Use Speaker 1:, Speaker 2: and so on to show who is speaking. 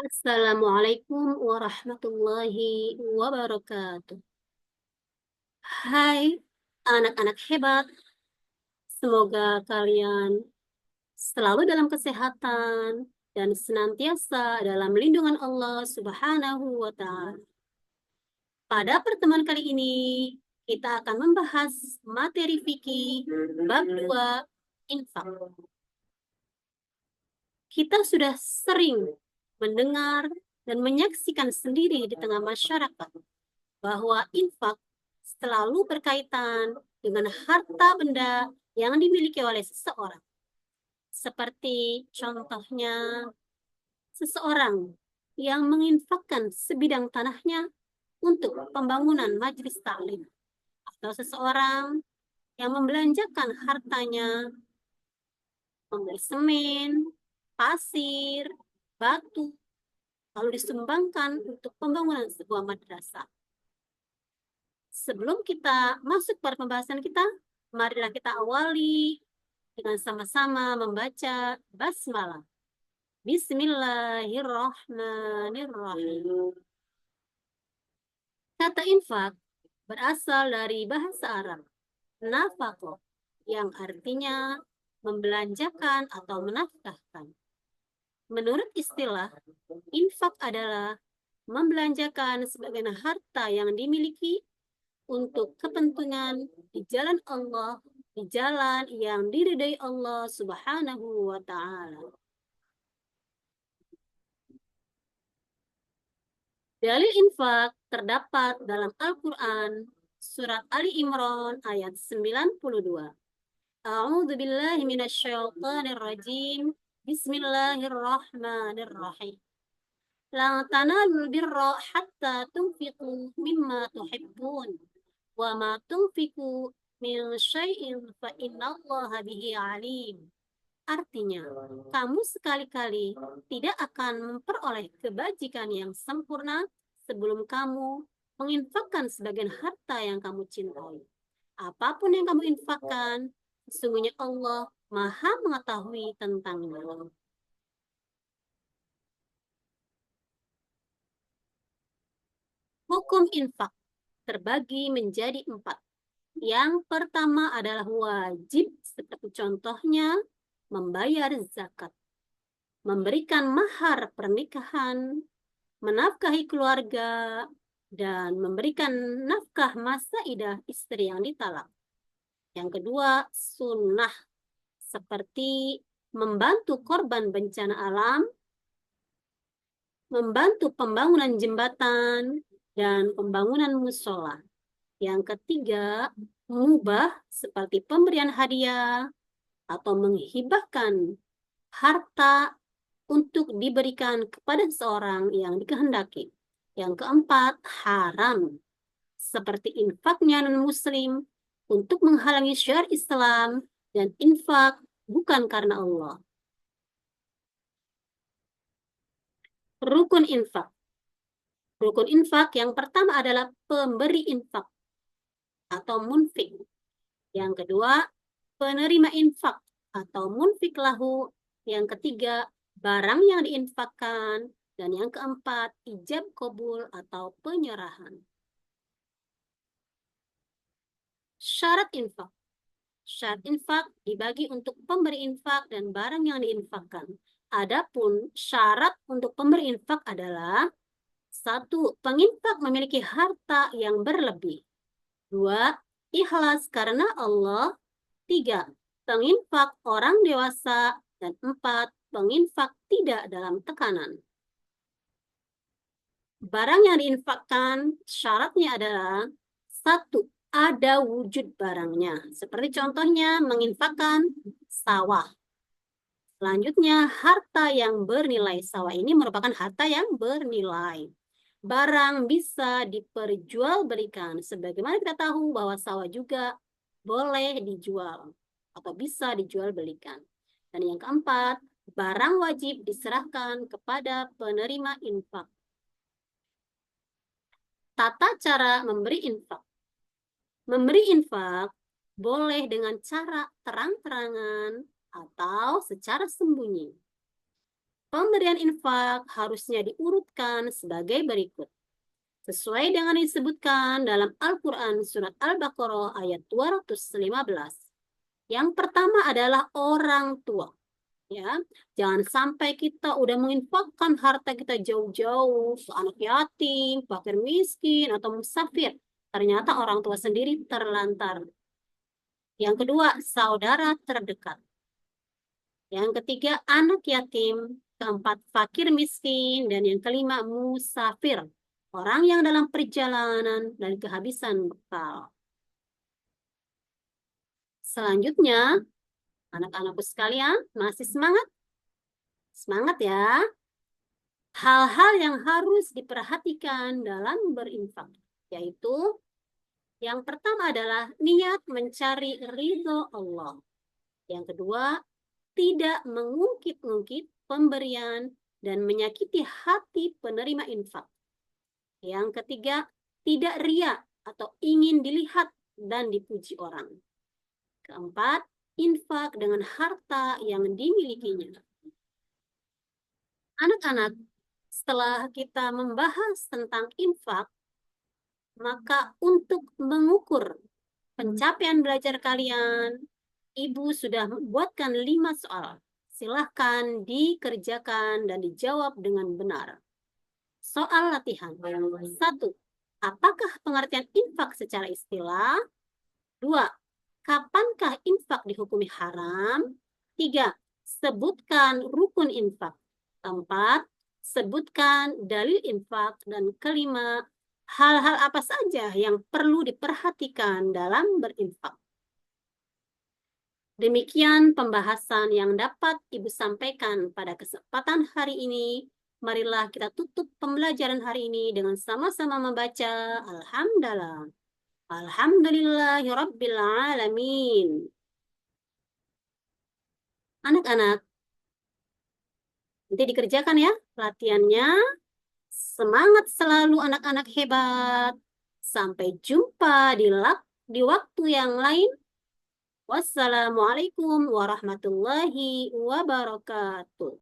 Speaker 1: Assalamualaikum warahmatullahi wabarakatuh. Hai anak-anak hebat, semoga kalian selalu dalam kesehatan dan senantiasa dalam lindungan Allah Subhanahu wa Ta'ala. Pada pertemuan kali ini, kita akan membahas materi fikih bab 2 infak. Kita sudah sering mendengar dan menyaksikan sendiri di tengah masyarakat bahwa infak selalu berkaitan dengan harta benda yang dimiliki oleh seseorang. Seperti contohnya, seseorang yang menginfakkan sebidang tanahnya untuk pembangunan majelis taklim, atau seseorang yang membelanjakan hartanya membeli semen, pasir, batu, lalu disumbangkan untuk pembangunan sebuah madrasah. Sebelum kita masuk pada pembahasan kita, marilah kita awali dengan sama-sama membaca basmalah. Bismillahirrahmanirrahim. Kata infak berasal dari bahasa Arab, nafaqah, yang artinya membelanjakan atau menafkahkan. Menurut istilah, infak adalah membelanjakan sebagian harta yang dimiliki untuk kepentingan di jalan Allah, di jalan yang diridai Allah Subhanahu wa Ta'ala. Dalil infak terdapat dalam Al-Quran, surat Ali Imran ayat 92. A'udzu billahi minasyaitonir rajim. Bismillahirrahmanirrahim. La tanalul birra hatta tunfiqu mimma tuhibbun. Wa ma tunfiqu min syai'in fa innallaha bihi alim. Artinya, kamu sekali-kali tidak akan memperoleh kebajikan yang sempurna sebelum kamu menginfakkan sebagian harta yang kamu cintai. Apapun yang kamu infakkan, sesungguhnya Allah Maha mengetahui tentangnya. Hukum infak terbagi menjadi 4. Yang pertama adalah wajib, seperti contohnya membayar zakat, memberikan mahar pernikahan, menafkahi keluarga, dan memberikan nafkah masa idah istri yang ditalak. Yang kedua, sunnah, seperti membantu korban bencana alam, membantu pembangunan jembatan, dan pembangunan musola. Yang ketiga, mubah, seperti pemberian hadiah atau menghibahkan harta untuk diberikan kepada seorang yang dikehendaki. Yang keempat, haram, seperti infaknya non-muslim untuk menghalangi syariat Islam dan infak bukan karena Allah. Rukun infak. Rukun infak yang pertama adalah pemberi infak atau munfik. Yang kedua, penerima infak atau munfik lahu. Yang ketiga, barang yang diinfakkan. Dan yang keempat, ijab kabul atau penyerahan. Syarat infak. Syarat infak dibagi untuk pemberi infak dan barang yang diinfakkan. Adapun syarat untuk pemberi infak adalah: 1. Penginfak memiliki harta yang berlebih. 2. Ikhlas karena Allah. 3. Penginfak orang dewasa. Dan 4. Penginfak tidak dalam tekanan. Barang yang diinfakkan syaratnya adalah: 1. Ada wujud barangnya. Seperti contohnya menginfakkan sawah. Selanjutnya, harta yang bernilai. Sawah ini merupakan harta yang bernilai. Barang bisa diperjualbelikan. Sebagaimana kita tahu bahwa sawah juga boleh dijual atau bisa dijualbelikan. Dan yang keempat, barang wajib diserahkan kepada penerima infak. Tata cara memberi infak. Memberi infak boleh dengan cara terang-terangan atau secara sembunyi. Pemberian infak harusnya diurutkan sebagai berikut. Sesuai dengan yang disebutkan dalam Al-Quran surat Al-Baqarah ayat 215. Yang pertama adalah orang tua. Ya, jangan sampai kita udah menginfakkan harta kita jauh-jauh ke anak yatim, fakir miskin, atau musafir. Ternyata orang tua sendiri terlantar. Yang kedua, saudara terdekat. Yang ketiga, anak yatim. Keempat, fakir miskin. Dan yang kelima, musafir. Orang yang dalam perjalanan dan kehabisan bekal. Selanjutnya, anak-anakku sekalian, masih semangat? Semangat ya. Hal-hal yang harus diperhatikan dalam berinfak, yaitu yang pertama adalah niat mencari ridho Allah. Yang kedua, tidak mengungkit-ungkit pemberian dan menyakiti hati penerima infak. Yang ketiga, tidak ria atau ingin dilihat dan dipuji orang. Keempat, infak dengan harta yang dimilikinya. Anak-anak, setelah kita membahas tentang infak, maka untuk mengukur pencapaian belajar kalian, Ibu sudah membuatkan 5 soal. Silahkan dikerjakan dan dijawab dengan benar. Soal latihan. 1. Apakah pengertian infak secara istilah? 2. Kapankah infak dihukumi haram? 3. Sebutkan rukun infak. 4. Sebutkan dalil infak. Dan kelima, hal-hal apa saja yang perlu diperhatikan dalam berinfak. Demikian pembahasan yang dapat Ibu sampaikan pada kesempatan hari ini. Marilah kita tutup pembelajaran hari ini dengan sama-sama membaca Alhamdulillah. Alhamdulillahirabbil alamin. Anak-anak, nanti dikerjakan ya latihannya. Semangat selalu anak-anak hebat. Sampai jumpa di waktu yang lain. Wassalamualaikum warahmatullahi wabarakatuh.